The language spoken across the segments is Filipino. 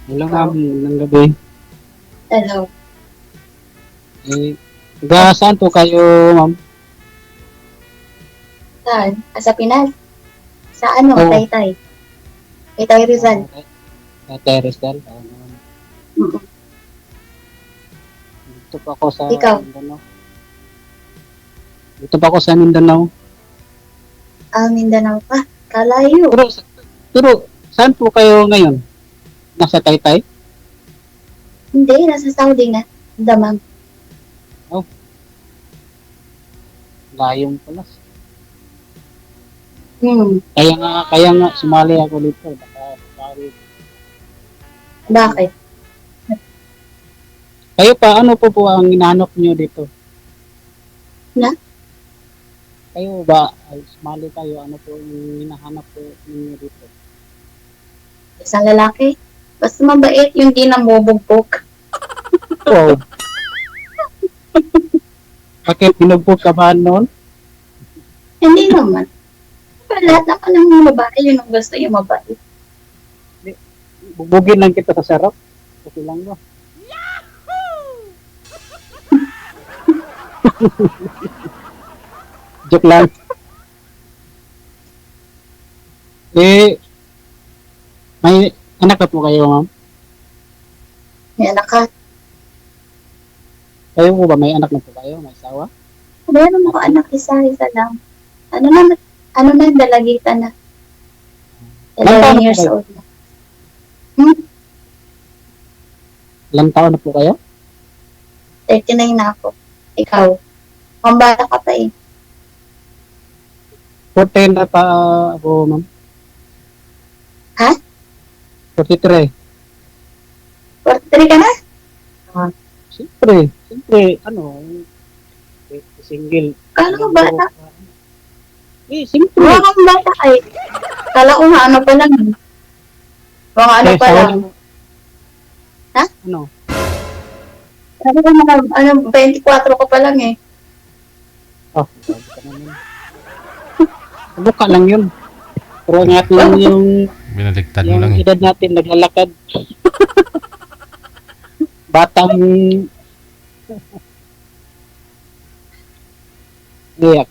Hello ma'am, Wow. ng gabi. Hello. Eh, taga saan po kayo ma'am? Saan? Sa Pinas? Sa ano? Oo, Taytay. Taytay Rizal. Terestal. Mm. Dito pa ako sa Ikaw? Mindanao. Dito pa ako sa Mindanao. Mindanao pa. Kalayo. Pero, pero saan po kayo ngayon? Nasa Taytay? Hindi, nasa Saudi nga. Damam. Oh, layong pala. Hmm. Kaya nga sumali ako dito. Baka, Bakit? kayo pa, ano po ang hinahanap nyo dito? Na? Kayo ba, ay, sumali kayo, ano po yung hinahanap po ninyo dito? Isang lalaki. Basta mabait yung di namubugpok. Wow, bakit binugbog ka ba noon? Hindi naman. Pero lahat naman ng mga babae, yun ang gusto yung mabait. Bubugin lang kita sa sarap. Okay lang ba? Joke lang. Eh, may anak na po kayo, ma'am? May anak ka. Kayo po ba may anak na po kayo? May asawa? Meron ako anak isa lang. Ano na, ano na, dalagitan na. Ilang taon 11 na po years kayo? old na. Hmm? Ilang taon na po kayo? 39 na ako. Ikaw. Pambata ka pa eh. 14 na pa ako, ma'am. Ha? 43. 43 ka na? Siyempre, ano, single. Kala ko bata. Siyempre. Mga kang bata ay. Kala ko nga ano pa lang. eh. Mga ano pa lang. Ha? Ano? Kala ko mga ano, 24 ko pa lang eh. Oh, grabe ka naman. Buka lang yun. Pero nga lang yung Binaligtad mo lang eh. edad natin naglalakad. Batang iyak.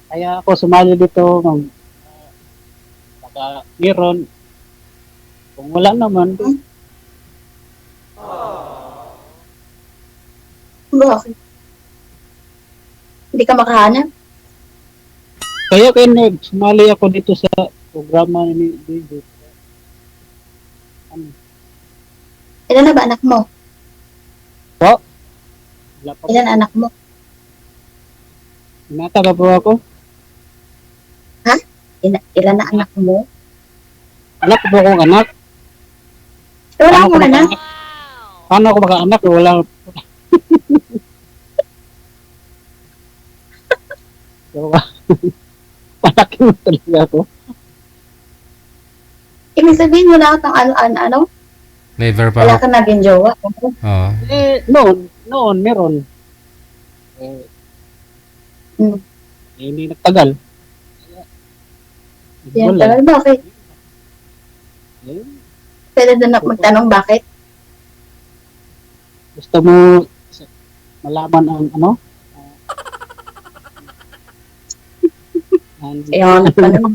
Kaya ako sumali dito ng baka meron. Kung wala naman, Bakit? Hindi ka makahanap? kaya sumali ako dito sa programa ni DJ. Ano? Ilan na ba anak mo? Po? Wala pa. Ilan anak mo? Binata po ako. Ilan na anak mo? Wala pa po akong anak. Wala Paano mo ko na. maka-anak? Paano ako maka-anak? Wala. Palaki mo talaga ako. Ibig sabihin wala kang ano? Never Wala pa. kang naging jowa. Oo. Noon, meron. Eh, Hmm. hindi nagtagal. Yan Wala. talaga. Bakit? Eh, Pwede doon ako magtanong bakit? gusto mo malaman ang ano? Ayun, ano?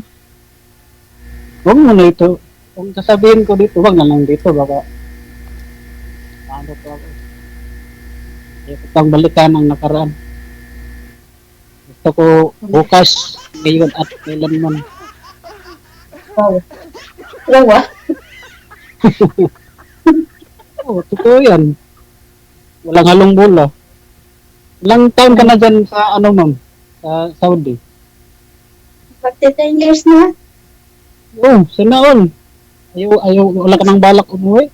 Huwag mo na ito. Kung sasabihin ko dito, huwag na lang dito. Baka ano po ako. Kaya kitang balikan ang nakaraan. Gusto ko bukas, ngayon at kailanman. Wow. Dalawa? Oo, totoo yan. Walang halong bola. Ilang taon ka na dyan sa ano ma'am? Sa Saudi? Magti 10 years na. Oo, sana all. Wala ka nang balak umuwi.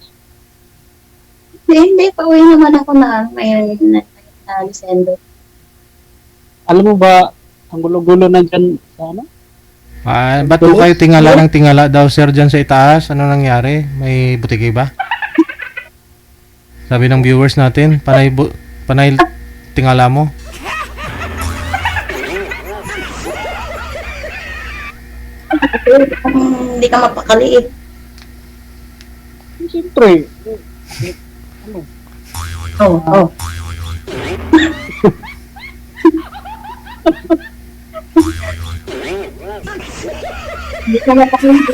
Hindi, pauwi naman ako na ngayon na December. Alam mo ba, ang gulo-gulo na dyan sa ano? Ah, ba't po kayo tingala ng tingala daw sir dyan sa itaas? Ano nangyari? May butiki ba? Sabi ng viewers natin, panay tingala mo. Hindi ka mapakaliit. Siyempre. Ano? Oh, oh. Hindi ka matakinig.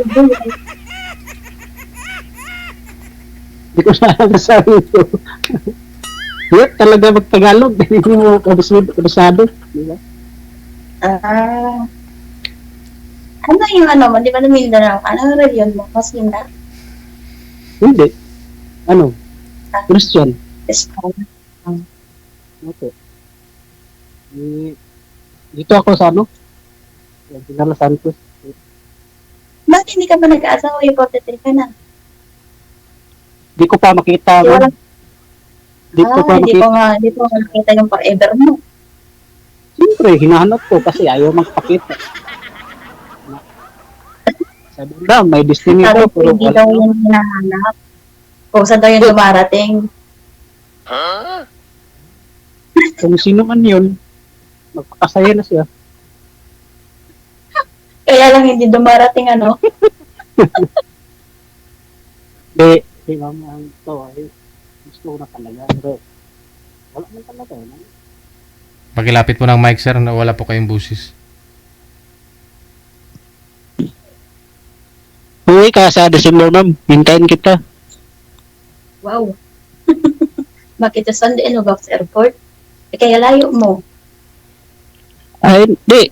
Hindi ko na nasabi ito. Yun, talaga magtagalog. Hindi mo kabisado. Di ba? Ah. Ano yung ano mo? Di ba na Mindanao? Ano reliyon mo? Masina? Hindi. Ano? Christian. Islam. Okay. Dito ako sa ano? General Santos. Bakit hindi ka ba nag-aasawa? Ipotetik ka na. Di ko pa makita. Di wala. Di ko pa Hindi makita. ko nga nakita yung forever mo. Siyempre, hinahanap ko kasi ayaw magpakita. Sabi na, may destiny Sabi daw, ko, pero hindi wala daw na. yung hinahanap. Kung saan daw yung dumarating. Kung sino man yun, magpakasaya na siya. Kaya lang hindi dumarating ano. Di mama, ang ito ay gusto ko na talaga. Pero wala man talaga. Pakilapit po ng mic, sir, na wala po kayong busis. Uwi ka sa December, ma'am. Hintayin kita. Wow. Bakit sa San Box Airport? Kaya layo mo. Ay, di.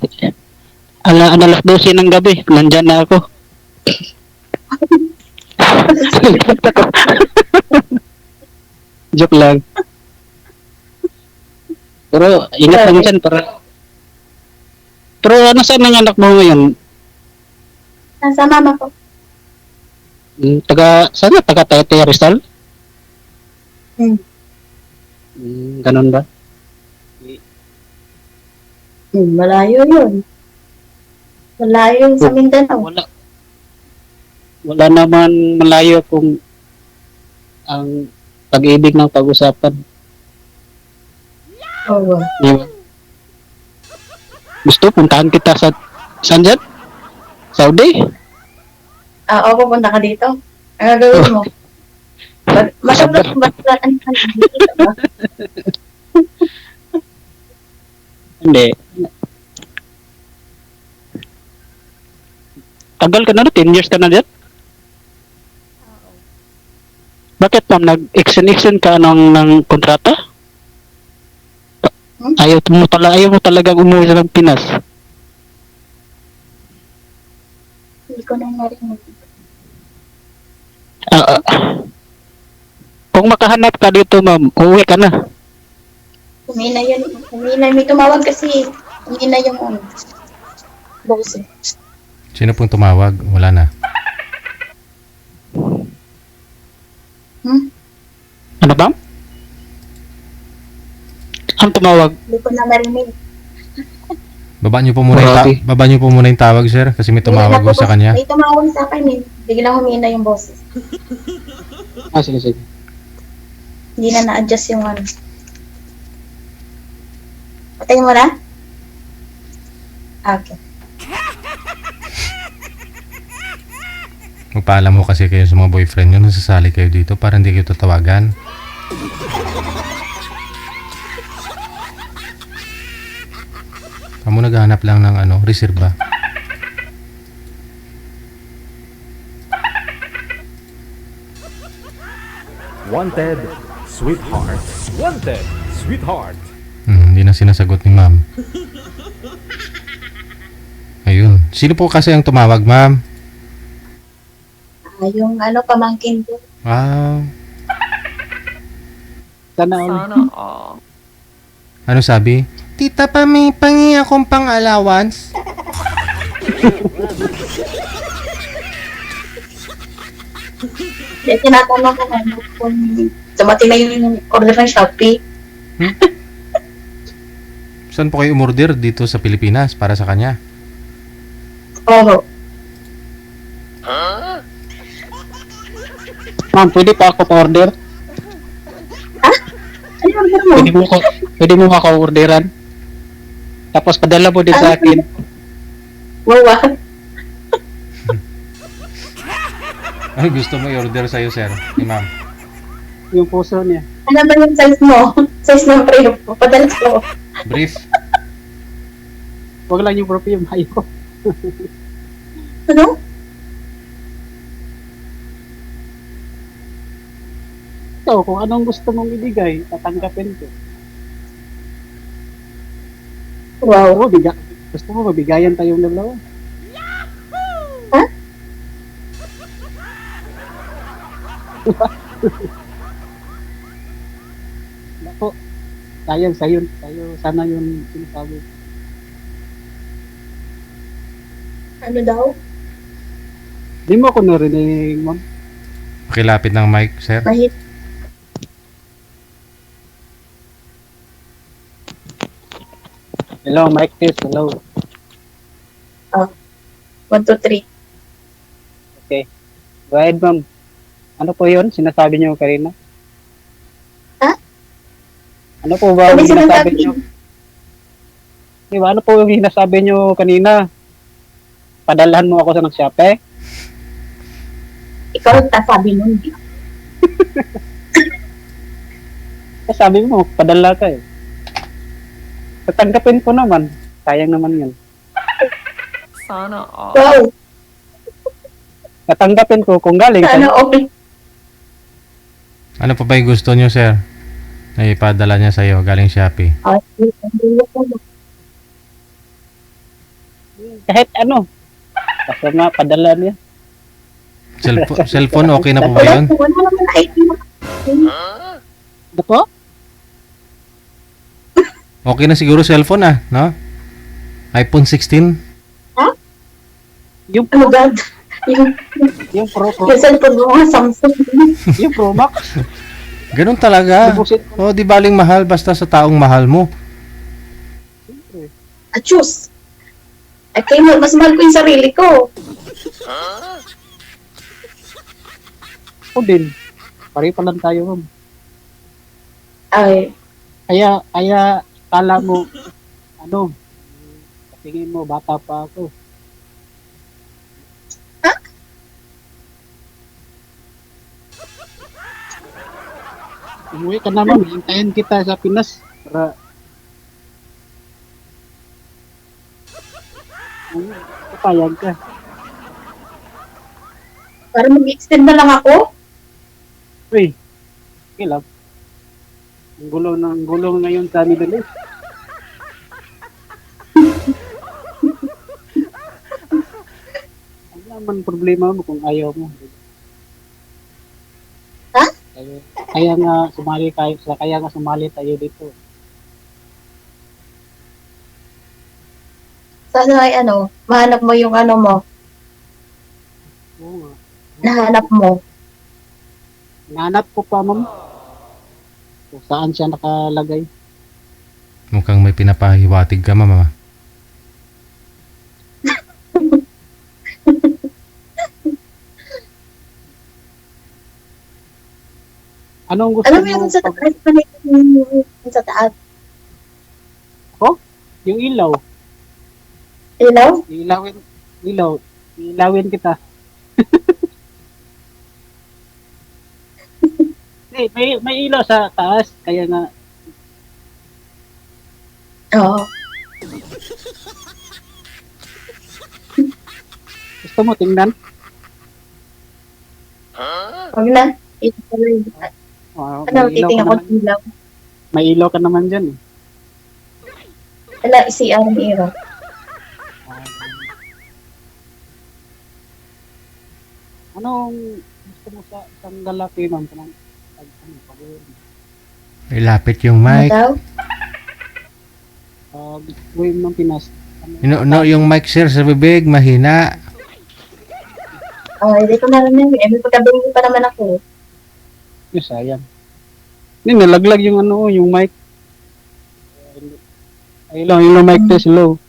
Alas 12 ng gabi. Nandyan na ako. Joke lang. Pero ingat lang dyan para... Pero ano saan ang anak mo ngayon? Nasa mama ko. Sana taga Taytay Rizal? Hmm. Ganun ba? Malayo yun. Malayo sa Mindanao. Wala naman malayo kung ang pag-ibig ng pag-usapan. Oo. Di ba? Gusto puntahan kita sa saan dyan? Saudi? Oo, pupunta ka dito. Ang gagawin mo? Masyadong bataan ka dito ba? Hindi. Tagal ka na 10 years ka na dyan? Bakit ma'am, nag-extend ka ng kontrata? Ayaw mo talagang umuwi ng Pinas. Hindi ko na narinig. Kung makahanap ka dito ma'am, uuwi ka na. Humina yun. Humina. May tumawag kasi. Humina yung boss. Sino pong tumawag? Wala na. Ano ba? Ang tumawag? Hindi ko na narinig. Baba niyo po muna baba niyo po muna yung tawag, sir, kasi may tumawag po sa kanya. May tumawag sa akin eh. Biglang humina yung boses. Sige, sige. Hindi na na-adjust yung ano. Patayin mo na? Okay. Magpaalam mo kasi kayo sa mga boyfriend nyo, nasasali kayo dito para hindi kayo tatawagan. Kamu naghahanap lang ng reserba. Wanted, sweetheart. Wanted, sweetheart. Hindi na sinasagot ni ma'am. Ayun. Sino po kasi ang tumawag, ma'am? Yung pamangkin ko. Wow. Sana all. Sana all. Ano sabi? Tita pa, may pangi akong pang-allowance. Kaya tinatanong ko kung dumating na yung order ng Shopee. Saan po kayo umorder dito sa Pilipinas para sa kanya? Oo. Ma'am, pwede pa ako pa-order? Ano yung order mo? Pwede mo maka-orderan? Tapos padala mo din sa akin. Wow. Ano gusto mo i-order sa'yo, sir? Ni ma'am. Yung puso niya. Ano ba yung size mo? Size ng pre mo. Padala ko. Brief. Huwag lang yung perfume. Ayaw. Ano? So, kung anong gusto mong ibigay, tatanggapin ko. Wow. Gusto mo mabigayan tayong dalawa? Ha? Nako, sayang sa'yo. Sana yung sinasabi. Ano daw? Di mo ako narinig, ma'am. Pakilapit ng mic, sir. Mahit. Hello, mic test. Hello. 1, 2, 3. Okay. Go ahead, ma'am. Ano po yun? Sinasabi niyo kanina? Ha? Ano po ba Ano yung sinasabi sinasabi? niyo? Di ba? Ano po yung sinasabi niyo kanina? Padalhan mo ako sa nag-shopee? Ikaw ang sabi nun. Sabi mo, padala ka eh. Tatanggapin ko naman. Sayang naman yun. Wow. Tatanggapin ko kung galing Sana sa'yo. okay. Ano pa ba yung gusto nyo, sir? Na ipadala niya sa'yo, galing Shopee. Kahit ano. Basta nga, padala niya. Cellphone, okay na po ba yun? Wala naman na ID mo. Ano po? Okay na siguro cellphone no? iPhone 16? Yung Ano God? yung Pro Yung cellphone mo nga, Samsung. yung Pro Max. Ganun talaga. Lubusin ko. Oh, di baling mahal basta sa taong mahal mo. Achus. Ay, kayo, mas mahal ko yung sarili ko. Ako din. Pare pa lang tayo, ma'am. Ay, Kaya, kala mo, ano, tingin mo, bata pa ako. Umuwi ka naman, hintayin kita sa Pinas para papayag ka. para mag-extend na lang ako. Uy, okay lang. Ang gulo ngayon sa Middle East. Ano naman problema mo kung ayaw mo? Ha? Kaya nga sumali tayo dito. Sana ay ano, mahanap mo yung ano mo. Oo nga. Nahanap mo. Nanap ko pa, ma'am. Kung saan siya nakalagay. Mukhang may pinapahiwatig ka, mama. Anong gusto Alam mo mo? yung sa taas, yung sa taas. Yung ilaw. Ilaw? Ilawin kita. may ilaw sa taas. Kaya nga, Oo. gusto mo tingnan? Huwag na. Ito pala yung ano, titingnan ko ng ilaw. May ilaw ka naman dyan. Wala, CR ni Iro. Anong gusto mo sa isang lalaki, ma'am? Ilapit yung Ano mic. daw? Gawin ng Pinas. No, yung mic, sir, sa bibig, mahina. Hindi ko narinig. May pagkabili pa naman ako. Yung sayang. Hindi, nalaglag yung yung mic. Ay lang, yung mic test low.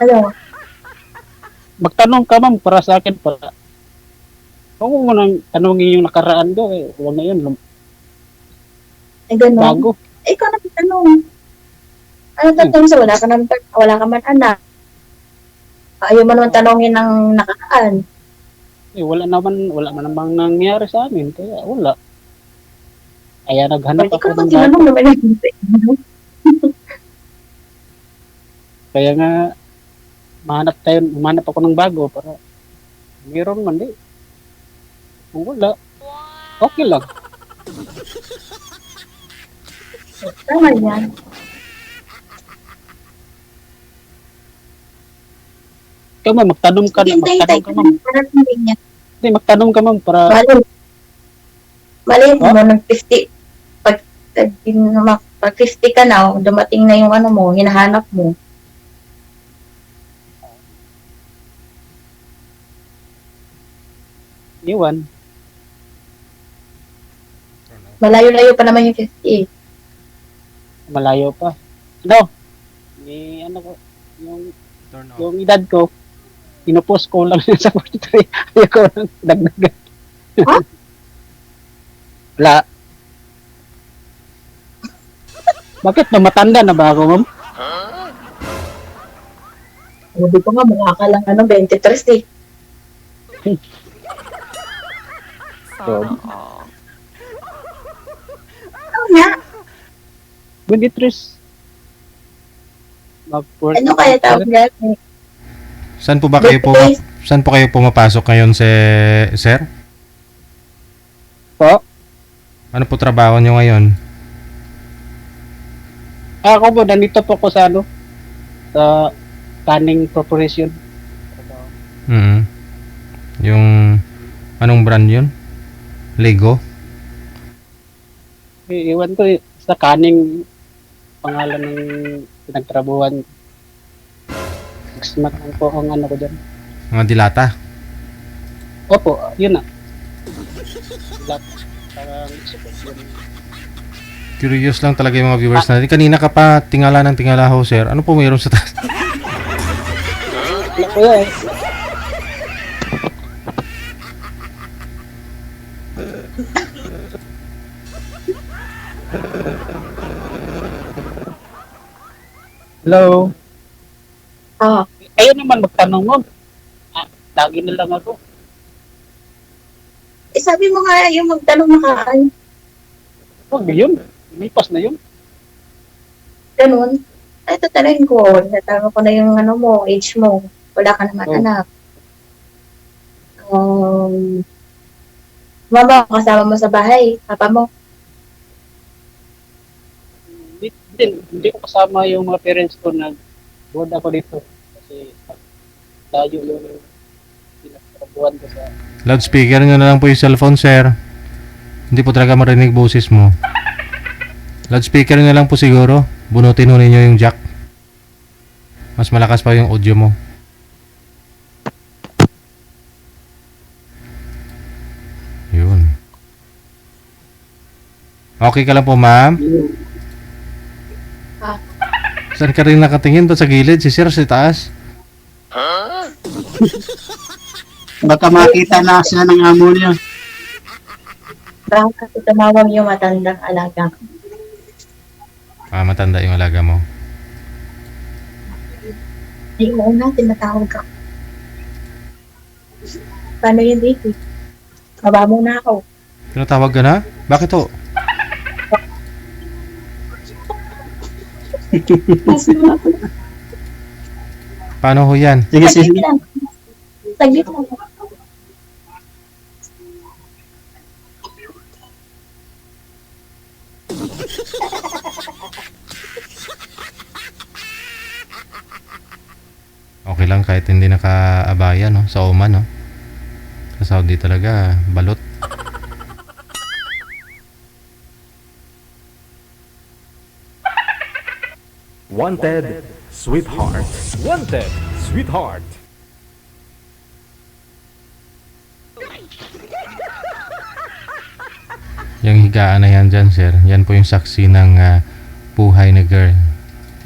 Ano? Magtanong ka, ma'am, para sa akin para. Kung mo nang tanongin yung nakaraan ko, huwag na yun. Ay, gano'n. Bago. Ikaw na tanong. Ano tatanong sa wala ka man anak? Ayaw mo naman tanongin ng nakaraan. wala man namang nangyari sa amin, kaya wala. Kaya naghanap Hindi ako ko naman ng bago. tinanong naman yung Kaya nga, mahanap ako ng bago para meron man di. Kung wala, okay lang. Tama yan. Ikaw ma'am, magtanong ka Hintay-hintay ka ma'am. lang. Parang hindi niya. Hindi, magtanong ka ma'am para Mali Oh? mo, nag-50. Pag 50 ka na, dumating na yung ano mo, hinahanap mo. iwan. Malayo-layo pa naman yung 50. Malayo pa. No, ano ko, yung edad ko, pinupost ko lang sa 43. Ayaw ko lang dagdagan. Ha? Wala. Bakit? Mamatanda na ba ako, ma'am? Sabi ko nga, mukha ka lang 23 eh. So, Ano nga? 23. Ano kaya tawag natin? Saan po ba kayo saan po kayo pumapasok ngayon, sir? Po? Ano po trabaho nyo ngayon? Ako po, nandito po ko sa sa canning corporation. Mm. Yung anong brand yun? Lego? Iwan ko sa canning pangalan ng pinagtrabuhan. Smack lang po ang ano ko dyan. Mga dilata? Opo, yun na. Parang yun. Curious lang talaga yung mga viewers natin. Kanina ka pa tingala ng tingala ho, sir. Ano po mayroon sa taas? Wala ko yan eh. Hello? Ah, Ayun naman magtanong mo. Lagi na lang ako. sabi mo nga yung magtanong nakaan. Huwag yun. Lipas na yun. Ganun. Ay, tatanungin ko. Natama ko na yung ano mo, age mo. Wala ka naman Oh. anak. Mama, kasama mo sa bahay. Papa mo. Hindi ko kasama yung mga parents ko nag-board ako dito. Kasi tayo yung pinagtrabuhan ko sa... Loudspeaker nyo na lang po yung cellphone, sir. Hindi po talaga marinig boses mo. Loudspeaker nyo lang po siguro. Bunutin ho ninyo yung jack. Mas malakas pa yung audio mo. Yun. Okay ka lang po, ma'am? Ah. Saan ka rin nakatingin? Doon sa gilid? Si sir sa taas? Baka makita na sila ng amo niya. Baka kasi tumawag yung matandang alaga. Ah, matanda yung alaga mo. Ay, oo nga, tinatawag ka. Paano yun, David? Baba muna ako. Tinatawag ka na? Bakit ho? Paano ho yan? Sige, Saglit lang. Saglit lang. Okay lang kahit hindi nakaabaya, no? Sa Oman, no? Sa Saudi talaga, balot. Wanted, sweetheart. Wanted, sweetheart. Yung higaan na yan dyan, sir. Yan po yung saksi ng buhay na girl.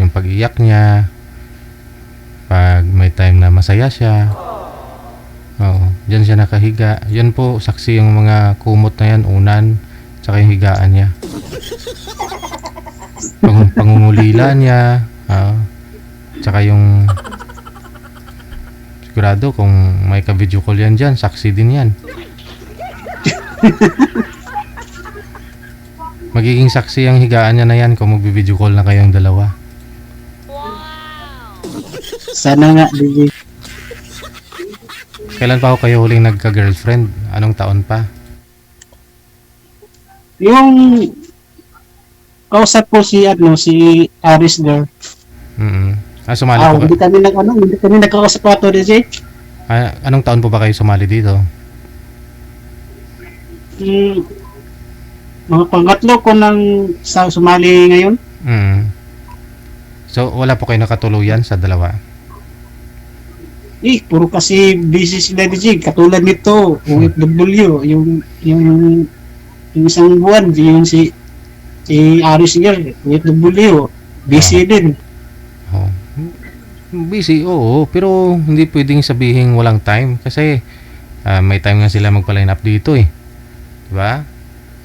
Yung pag-iyak niya, pag may time na masaya siya. Oo, dyan siya nakahiga. Yan po, saksi yung mga kumot na yan, unan, tsaka yung higaan niya. Pangungulila niya, tsaka yung sigurado kung may ka-video call yan dyan, saksi din yan. Magiging saksi ang higaan niya na yan kung mag-video call na kayong dalawa. Sana nga, DJ. Kailan pa ako kayo huling nagka-girlfriend? Anong taon pa? Yung kausap ko si Aris girl. Sumali po Hindi kami nagkausap pa to, DJ. Anong taon po ba kayo sumali dito? Mga pangatlo ko nang sumali ngayon. So, wala po kayo nakatuluyan sa dalawa? Puro kasi busy sila, DJ. Katulad nito, OFW, yung isang buwan, yung si Aris girl, OFW, busy din. Oh. Busy, oo. Pero hindi pwedeng sabihin walang time. Kasi may time nga sila magpa-line up dito eh. Diba?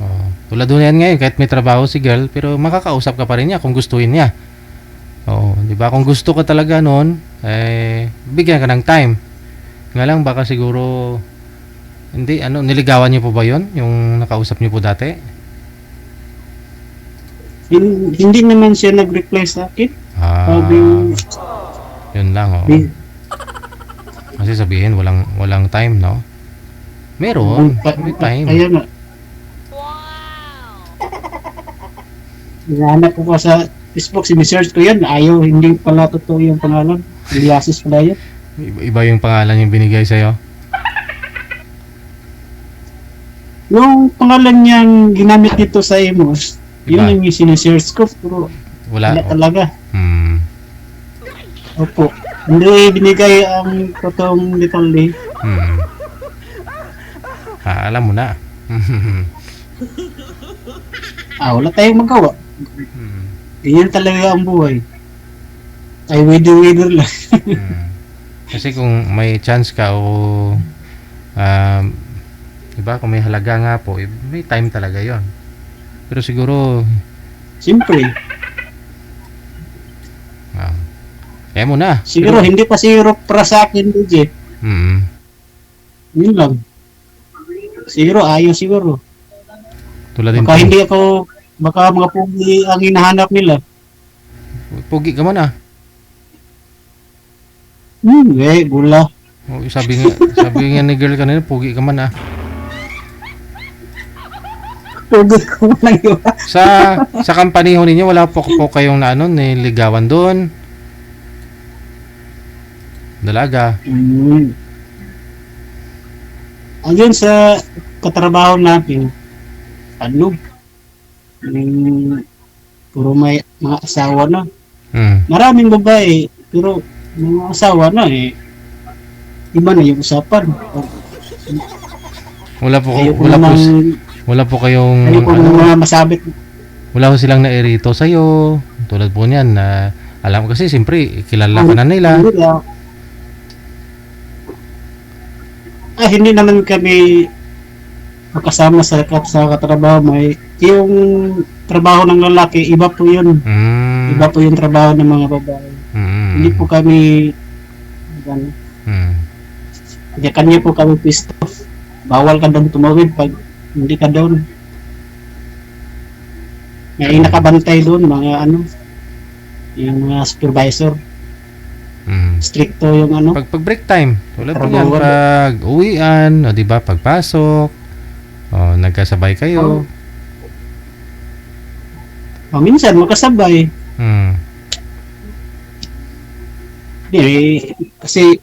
Oh. Tulad doon yan ngayon, kahit may trabaho si girl, pero makakausap ka pa rin niya kung gustuin niya. Oh, diba? Kung gusto ka talaga noon, bigyan ka ng time. Nga lang, baka siguro, hindi, niligawan niyo po ba yon yung nakausap niyo po dati? Hindi naman siya nag-reply sa akin. Yun lang, oh. Kasi sabihin, walang time, no? Meron, may time. Kaya nga. Hinahanap ko sa Facebook, sinesearch ko yan. Hindi pala totoo yung pangalan. Iliasis pala yun. Iba yung pangalan yung binigay sa'yo? Yung pangalan niyang ginamit dito sa Emos, yun yung sinesearch ko. Pero wala talaga. Opo. Hindi binigay ang totoong detalye. Alam mo na. Wala tayong magawa. Ganyan talaga ang buhay. Ay, winner lang. Kasi kung may chance ka o diba, kung may halaga nga po, may time talaga yon. Pero siguro Siyempre. kaya mo na. Siguro, hindi pa siguro para sa akin, DJ. Yun lang. Siguro, ayaw siguro. Tulad din Baka hindi ako, baka mga pugi ang hinahanap nila. Pugi ka man ah. Gula. Sabi nga ni girl kanina, pugi ka man ah. Pugi ko man yun. Sa company ho ninyo, wala po kayong niligawan doon? Dalaga? Ayun sa katrabaho natin, puro may mga asawa na. Maraming babae, pero mga asawa na iba na yung usapan. Wala po kayong mga masabit. Wala ko silang nairito sa'yo. Tulad po niyan na alam ko kasi siyempre kilala ka na nila. Hindi naman kami makasama sa katrabaho. Yung trabaho ng lalaki, iba po yun. Iba po yung trabaho ng mga babae. Hindi po kami kanya po kami pisto. Bawal ka doon tumawid pag hindi ka doon. May nakabantay doon, yung mga supervisor. Stricto yung Pag break time, tulad po yan, pag uwian, o diba, pagpasok, nagkasabay kayo. Minsan, makasabay. Kasi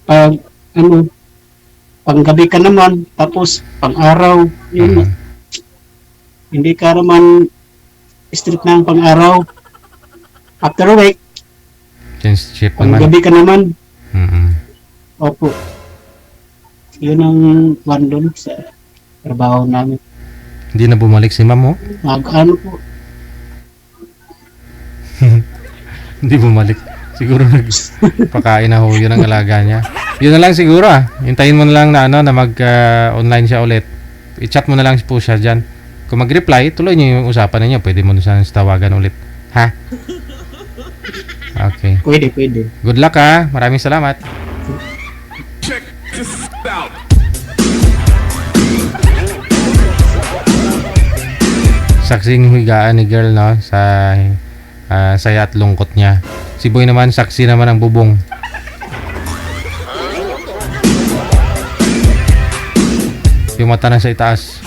panggabi ka naman, tapos pang-araw, yun. Hindi ka naman strict na ang pang-araw. After a week, change shift naman. panggabi ka naman. Opo. Yun ang one doon sa trabaho namin. Hindi na bumalik si ma'am mo? Po. Hindi bumalik. Siguro nagpakain na ho, yun ang alaga niya. Yun na lang siguro hintayin mo na lang na mag-online siya ulit. I-chat mo na lang po siya dyan. Kung mag-reply, tuloy niyo yung usapan ninyo. Pwede mo na siya tawagan ulit. Ha? Okay. Pwede. Good luck Maraming salamat. Saksing higaan ni girl, no, sa saya at lungkot niya. Si boy naman, saksi naman ang bubong. Yung mata na sa itaas.